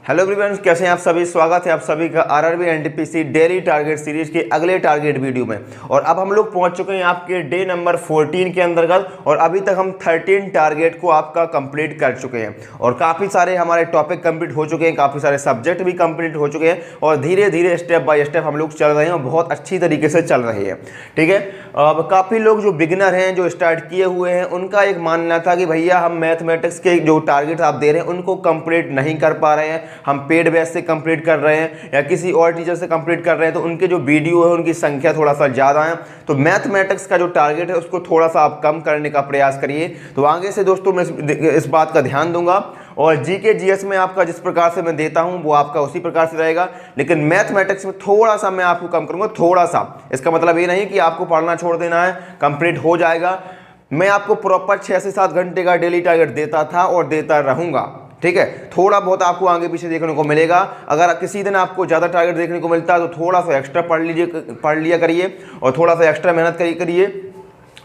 Hello everyone, कैसे हैं आप सभी। स्वागत है आप सभी का RRB NTPC daily target series के अगले टारगेट वीडियो में। और अब हम लोग पहुंच चुके हैं आपके डे नंबर 14 के अंतर्गत और अभी तक हम 13 टारगेट को आपका कंप्लीट कर चुके हैं और काफ़ी सारे हमारे टॉपिक कंप्लीट हो चुके हैं, काफ़ी सारे सब्जेक्ट भी कंप्लीट हो चुके हैं और धीरे धीरे स्टेप बाय स्टेप हम लोग चल रहे हैं और बहुत अच्छी तरीके से चल रहे हैं। ठीक है, अब काफ़ी लोग जो बिगिनर हैं, जो स्टार्ट किए हुए हैं, उनका एक मानना था कि भैया हम मैथमेटिक्स के जो टारगेट आप दे रहे हैं उनको कंप्लीट नहीं कर पा रहे हैं, हम पेड बेस से कंप्लीट कर रहे हैं या किसी और टीचर से कंप्लीट कर रहे हैं, तो उनके जो वीडियो है उनकी संख्या थोड़ा सा ज़्यादा है। तो मैथमेटिक्स का जो टारगेट है उसको थोड़ा सा आप कम करने का प्रयास करिए। तो आगे से दोस्तों मैं इस बात का ध्यान दूंगा और जीके जीएस में आपका जिस प्रकार से मैं देता हूं वो आपका उसी प्रकार से रहेगा, लेकिन मैथमेटिक्स में थोड़ा सा मैं आपको कम करूंगा, थोड़ा सा। इसका मतलब ये नहीं कि आपको पढ़ना छोड़ देना है, कंप्लीट हो जाएगा। मैं आपको प्रॉपर 6 से 7 घंटे का डेली टारगेट देता था और देता रहूंगा। ठीक है, थोड़ा बहुत आपको आगे पीछे देखने को मिलेगा। अगर किसी दिन आपको ज़्यादा टारगेट देखने को मिलता है तो थोड़ा सा एक्स्ट्रा पढ़ लिया करिए और थोड़ा सा एक्स्ट्रा मेहनत करिए।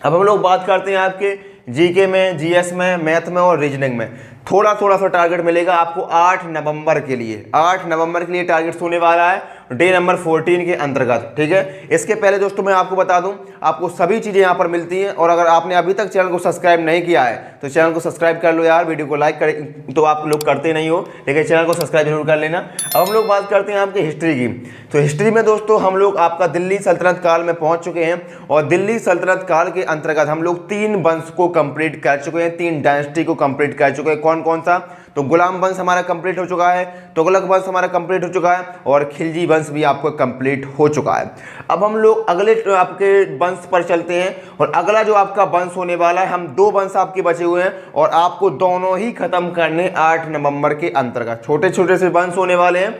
अब हम लोग बात करते हैं आपके जीके में, जीएस में, मैथ में और रीजनिंग में। थोड़ा सा टारगेट मिलेगा आपको 8 नवंबर के लिए। 8 नवंबर के लिए टारगेट होने वाला है डे नंबर 14 के अंतर्गत। ठीक है, इसके पहले दोस्तों मैं आपको बता दूं, आपको सभी चीज़ें यहाँ पर मिलती हैं और अगर आपने अभी तक चैनल को सब्सक्राइब नहीं किया है तो चैनल को सब्सक्राइब कर लो यार। वीडियो को लाइक कर तो आप लोग करते नहीं हो, लेकिन चैनल को सब्सक्राइब जरूर कर लेना। अब हम लोग बात करते हैं आपकी हिस्ट्री की। तो हिस्ट्री में दोस्तों हम लोग आपका दिल्ली सल्तनत काल में पहुँच चुके हैं और दिल्ली सल्तनत काल के अंतर्गत हम लोग 3 वंश को कंप्लीट कर चुके हैं, 3 डायनेस्टी को कंप्लीट कर चुके हैं। कौन कौन सा? तो गुलाम वंश हमारा कंप्लीट हो चुका है, तुगलक वंश हमारा कंप्लीट हो चुका है और खिलजी वंश भी आपको कंप्लीट हो चुका है। अब हम लोग अगले आपके वंश पर चलते हैं और अगला जो आपका वंश होने वाला है, हम 2 वंश आपके बचे हुए हैं और आपको दोनों ही खत्म करने 8 नवंबर के अंतर्गत। छोटे छोटे से वंश होने वाले हैं।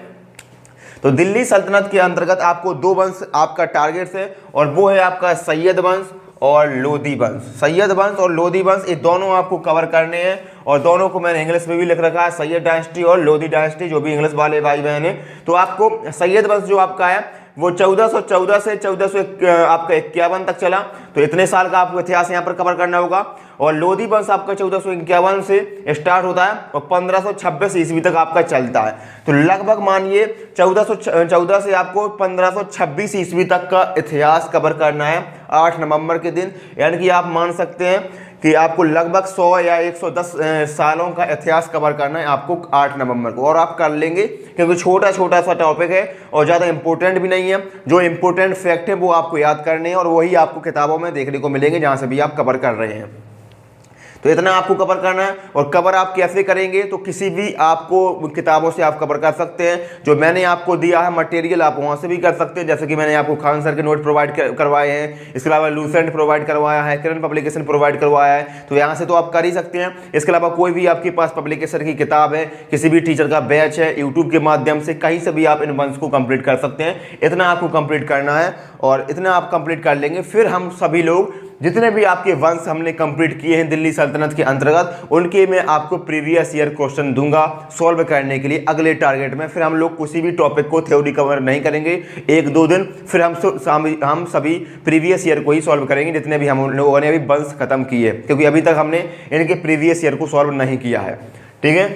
तो दिल्ली सल्तनत के अंतर्गत आपको 2 वंश आपका टारगेट है और वो है आपका सैयद वंश और लोधी वंश। सैयद वंश और लोधी वंश ये दोनों आपको कवर करने हैं और दोनों को मैंने इंग्लिश में भी लिख रखा है, सैयद डायनेस्टी और लोधी डायनेस्टी। जो भी इंग्लिश वाले भाई बहन हैं, तो आपको सैयद वंश जो आपका है वो 1414 से 1451 तक चला, तो इतने साल का आपको इतिहास यहाँ पर कवर करना होगा। और लोधी वंश आपका 1451 से स्टार्ट होता है और 1526 ईस्वी तक आपका चलता है। तो लगभग मानिए 1414 से आपको 1526 ईस्वी तक का इतिहास कवर करना है 8 नवंबर के दिन। यानी कि आप मान सकते हैं कि आपको लगभग 100 या 110 सालों का इतिहास कवर करना है आपको 8 नवंबर को, और आप कर लेंगे क्योंकि छोटा छोटा सा टॉपिक है और ज़्यादा इंपॉर्टेंट भी नहीं है। जो इंपॉर्टेंट फैक्ट है वो आपको याद करने हैं और वही आपको किताबों में देखने को मिलेंगे जहाँ से भी आप कवर कर रहे हैं। तो इतना आपको कवर करना है। और कवर आप कैसे करेंगे? तो किसी भी आपको किताबों से आप कवर कर सकते हैं। जो मैंने आपको दिया है मटेरियल आप वहाँ से भी कर सकते हैं, जैसे कि मैंने आपको खान सर के नोट प्रोवाइड करवाए हैं, इसके अलावा लूसेंट प्रोवाइड करवाया है, किरण पब्लिकेशन प्रोवाइड करवाया है, तो यहाँ से तो आप कर ही सकते हैं। इसके अलावा कोई भी आपके पास पब्लिकेशन की किताब है, किसी भी टीचर का बैच है, यूट्यूब के माध्यम से कहीं से भी आप इन वंश को कंप्लीट कर सकते हैं। इतना आपको कंप्लीट करना है और इतना आप कंप्लीट कर लेंगे, फिर हम सभी लोग जितने भी आपके वंश हमने कंप्लीट किए हैं दिल्ली सल्तनत के अंतर्गत, उनके मैं आपको प्रीवियस ईयर क्वेश्चन दूंगा सॉल्व करने के लिए अगले टारगेट में। फिर हम लोग किसी भी टॉपिक को थ्योरी कवर नहीं करेंगे 1-2 दिन, फिर हम सभी प्रीवियस ईयर को ही सॉल्व करेंगे जितने भी हम लोगों ने अभी वंश खत्म किए, क्योंकि अभी तक हमने इनके प्रीवियस ईयर को सॉल्व नहीं किया है। ठीक है,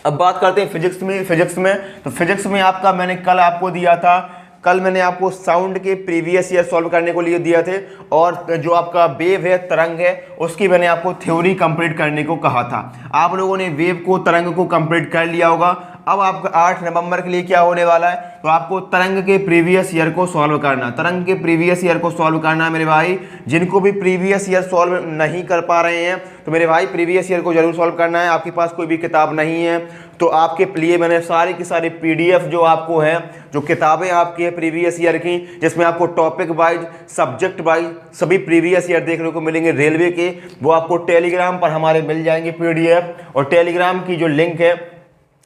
अब बात करते हैं फिजिक्स में। तो फिजिक्स में आपका मैंने कल आपको दिया था, कल मैंने आपको साउंड के प्रीवियस ईयर सॉल्व करने को लिए दिया थे और जो आपका वेव है, तरंग है, उसकी मैंने आपको थ्योरी कंप्लीट करने को कहा था। आप लोगों ने वेव को, तरंग को कंप्लीट कर लिया होगा। अब आपका 8 नवंबर के लिए क्या होने वाला है? तो आपको तरंग के प्रीवियस ईयर को सॉल्व करना, तरंग के प्रीवियस ईयर को सॉल्व करना है मेरे भाई। जिनको भी प्रीवियस ईयर सॉल्व नहीं कर पा रहे हैं तो मेरे भाई प्रीवियस ईयर को जरूर सॉल्व करना है। आपके पास कोई भी किताब नहीं है तो आपके लिए मैंने सारी की सारी PDF जो आपको है, जो किताबें आपकी है प्रीवियस ईयर की, जिसमें आपको टॉपिक वाइज, सब्जेक्ट वाइज सभी प्रीवियस ईयर देखने को मिलेंगे रेलवे के, वो आपको टेलीग्राम पर हमारे मिल जाएंगे PDF। और टेलीग्राम की जो लिंक है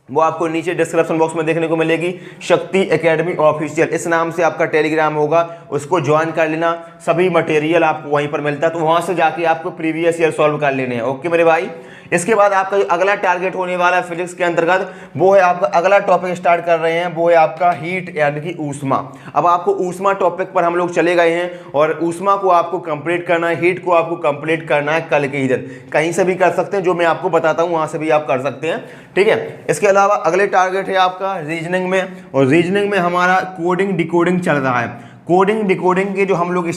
वो आपको नीचे डिस्क्रिप्शन बॉक्स में देखने को मिलेगी, शक्ति एकेडमी ऑफिशियल, इस नाम से आपका टेलीग्राम होगा, उसको ज्वाइन कर लेना। सभी मटेरियल आपको वहीं पर मिलता है, तो वहाँ से जाके आपको प्रीवियस ईयर सॉल्व कर लेने हैं। ओके मेरे भाई, इसके बाद आपका जो अगला टारगेट होने वाला है फिजिक्स के अंतर्गत, वो है आपका अगला टॉपिक स्टार्ट कर रहे हैं, वो है आपका हीट यानी कि ऊष्मा। अब आपको ऊष्मा टॉपिक पर हम लोग चले गए हैं और ऊष्मा को आपको कंप्लीट करना है, हीट को आपको कंप्लीट करना है कल के ही दिन। कहीं से भी कर सकते हैं, जो मैं आपको बताता हूं वहां से भी आप कर सकते हैं, ठीक है। इसके अलावा अगले टारगेट है आपका रीजनिंग में, और रीजनिंग में हमारा कोडिंग डिकोडिंग चल रहा है। कोडिंग डिकोडिंग के जो हम लोग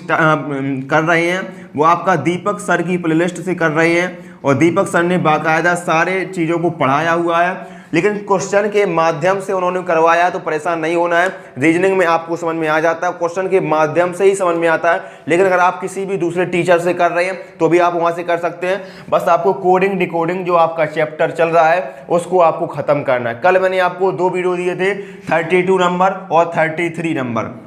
कर रहे हैं वो आपका दीपक सर की प्लेलिस्ट से कर रहे हैं, और दीपक सर ने बाकायदा सारे चीज़ों को पढ़ाया हुआ है, लेकिन क्वेश्चन के माध्यम से उन्होंने करवाया, तो परेशान नहीं होना है। रीजनिंग में आपको समझ में आ जाता है, क्वेश्चन के माध्यम से ही समझ में आता है, लेकिन अगर आप किसी भी दूसरे टीचर से कर रहे हैं तो भी आप वहां से कर सकते हैं। बस आपको कोडिंग डिकोडिंग जो आपका चैप्टर चल रहा है उसको आपको खत्म करना है। कल मैंने आपको 2 वीडियो दिए थे, 32 नंबर और 33 नंबर,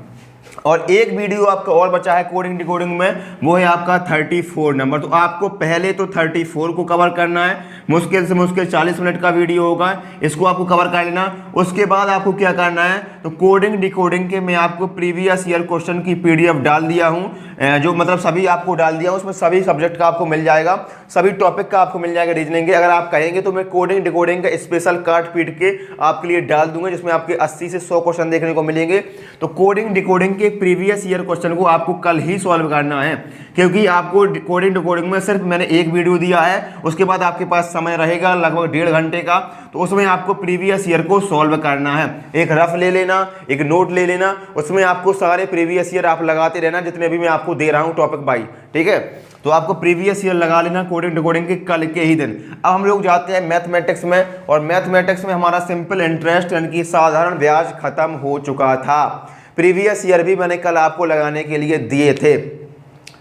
और एक वीडियो आपका और बचा है कोडिंग डिकोडिंग में, वो है आपका 34 नंबर। तो आपको पहले तो 34 को कवर करना है, मुश्किल से मुश्किल 40 मिनट का वीडियो होगा, इसको आपको कवर कर लेना। उसके बाद आपको क्या करना है, तो कोडिंग डिकोडिंग के मैं आपको प्रीवियस ईयर क्वेश्चन की PDF डाल दिया हूँ, जो मतलब सभी आपको डाल दिया हूँ, उसमें सभी सब्जेक्ट का आपको मिल जाएगा, सभी टॉपिक का आपको मिल जाएगा रीजनिंग के। अगर आप कहेंगे तो मैं कोडिंग डिकोडिंग का स्पेशल काट पीट के आपके लिए डाल दूंगा, जिसमें आपके 80 से 100 क्वेश्चन देखने को मिलेंगे। तो कोडिंग डिकोडिंग के प्रीवियस ईयर क्वेश्चन को आपको कल ही सॉल्व करना है, क्योंकि आपको कोडिंग डिकोडिंग में सिर्फ मैंने एक वीडियो दिया है, उसके बाद आपके पास समय रहेगा लगभग 1.5 घंटे का, तो उसमें आपको प्रीवियस ईयर को सॉल्व करना है। एक रफ ले लेना, एक नोट ले लेना, उसमें आपको सारे प्रीवियस ईयर आप लगाते रहना, जितने भी मैं आपको दे रहा हूं टॉपिक बाई, ठीक है। तो आपको प्रीवियस ईयर लगा लेना कोडिंग डिकोडिंग के कल के ही दिन। अब हम लोग जाते हैं मैथमेटिक्स में, और मैथमेटिक्स में हमारा सिंपल इंटरेस्ट यानी कि साधारण ब्याज खत्म हो चुका था। प्रीवियस ईयर भी मैंने कल आपको लगाने के लिए दिए थे,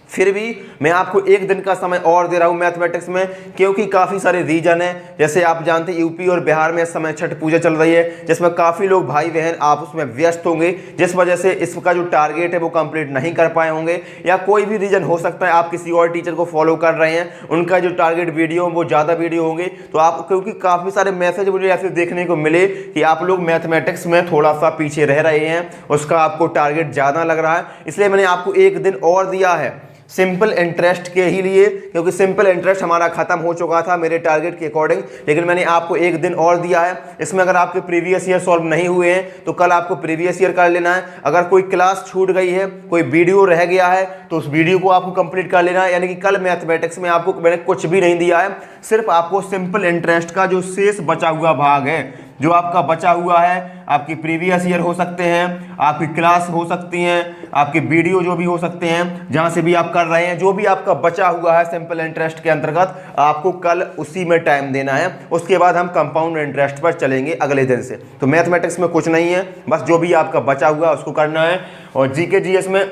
फिर भी मैं आपको एक दिन का समय और दे रहा हूं मैथमेटिक्स में, क्योंकि काफ़ी सारे रीजन हैं। जैसे आप जानते हैं यूपी और बिहार में इस समय छठ पूजा चल रही है, जिसमें काफ़ी लोग भाई बहन आप उसमें व्यस्त होंगे, जिस वजह से इसका जो टारगेट है वो कंप्लीट नहीं कर पाए होंगे, या कोई भी रीजन हो सकता है आप किसी और टीचर को फॉलो कर रहे हैं, उनका जो टारगेट वीडियो वो ज़्यादा वीडियो होंगे। तो आप, क्योंकि काफ़ी सारे मैसेज मुझे ऐसे देखने को मिले कि आप लोग मैथमेटिक्स में थोड़ा सा पीछे रह रहे हैं, उसका आपको टारगेट ज़्यादा लग रहा है, इसलिए मैंने आपको एक दिन और दिया है सिंपल इंटरेस्ट के ही लिए, क्योंकि सिंपल इंटरेस्ट हमारा खत्म हो चुका था मेरे टारगेट के अकॉर्डिंग, लेकिन मैंने आपको एक दिन और दिया है। इसमें अगर आपके प्रीवियस ईयर सॉल्व नहीं हुए हैं तो कल आपको प्रीवियस ईयर कर लेना है। अगर कोई क्लास छूट गई है, कोई वीडियो रह गया है, तो उस वीडियो को आपको कंप्लीट कर लेना है। यानी कि कल मैथमेटिक्स में आपको मैंने कुछ भी नहीं दिया है, सिर्फ आपको सिंपल इंटरेस्ट का जो शेष बचा हुआ भाग है, जो आपका बचा हुआ है, आपकी प्रीवियस ईयर हो सकते हैं, आपकी क्लास हो सकती हैं, आपके वीडियो जो भी हो सकते हैं, जहां से भी आप कर रहे हैं, जो भी आपका बचा हुआ है सिंपल इंटरेस्ट के अंतर्गत, आपको कल उसी में टाइम देना है। उसके बाद हम कंपाउंड इंटरेस्ट पर चलेंगे अगले दिन से। तो मैथमेटिक्स में कुछ नहीं है, बस जो भी आपका बचा हुआ है उसको करना है। और जीके जीएस में,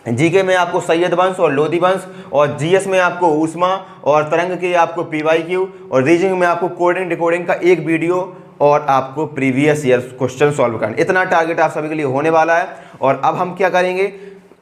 जीके में आपको सैयद वंश और लोधी वंश, और जीएस में आपको ऊष्मा और तरंग के आपको पीवाईक्यू, और रीजनिंग में आपको कोडिंग डिकोडिंग का एक वीडियो, और आपको प्रीवियस ईयर क्वेश्चन सॉल्व करना। इतना टारगेट आप सभी के लिए होने वाला है। और अब हम क्या करेंगे,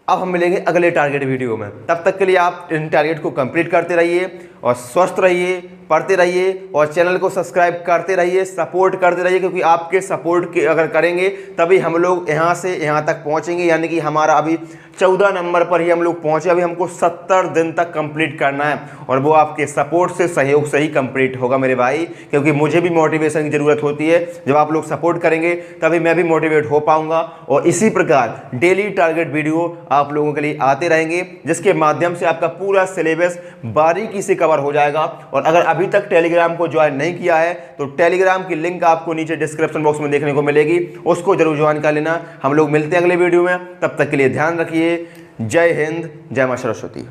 अब हम मिलेंगे अगले टारगेट वीडियो में। तब तक के लिए आप इन टारगेट को कंप्लीट करते रहिए और स्वस्थ रहिए, पढ़ते रहिए, और चैनल को सब्सक्राइब करते रहिए, सपोर्ट करते रहिए, क्योंकि आपके सपोर्ट के अगर करेंगे तभी हम लोग यहाँ से यहाँ तक पहुँचेंगे। यानी कि हमारा अभी 14 नंबर पर ही हम लोग पहुँचे, अभी हमको 70 दिन तक कंप्लीट करना है, और वो आपके सपोर्ट से, सहयोग से ही कंप्लीट होगा मेरे भाई, क्योंकि मुझे भी मोटिवेशन की ज़रूरत होती है। जब आप लोग सपोर्ट करेंगे तभी मैं भी मोटिवेट हो पाऊँगा, और इसी प्रकार डेली टारगेट वीडियो आप लोगों के लिए आते रहेंगे, जिसके माध्यम से आपका पूरा सिलेबस बारीकी से कवर हो जाएगा। और अगर अभी तक टेलीग्राम को ज्वाइन नहीं किया है तो टेलीग्राम की लिंक आपको नीचे डिस्क्रिप्शन बॉक्स में देखने को मिलेगी, उसको जरूर ज्वाइन कर लेना। हम लोग मिलते हैं अगले वीडियो में, तब तक के लिए ध्यान रखिए। जय हिंद, जय मां सरस्वती।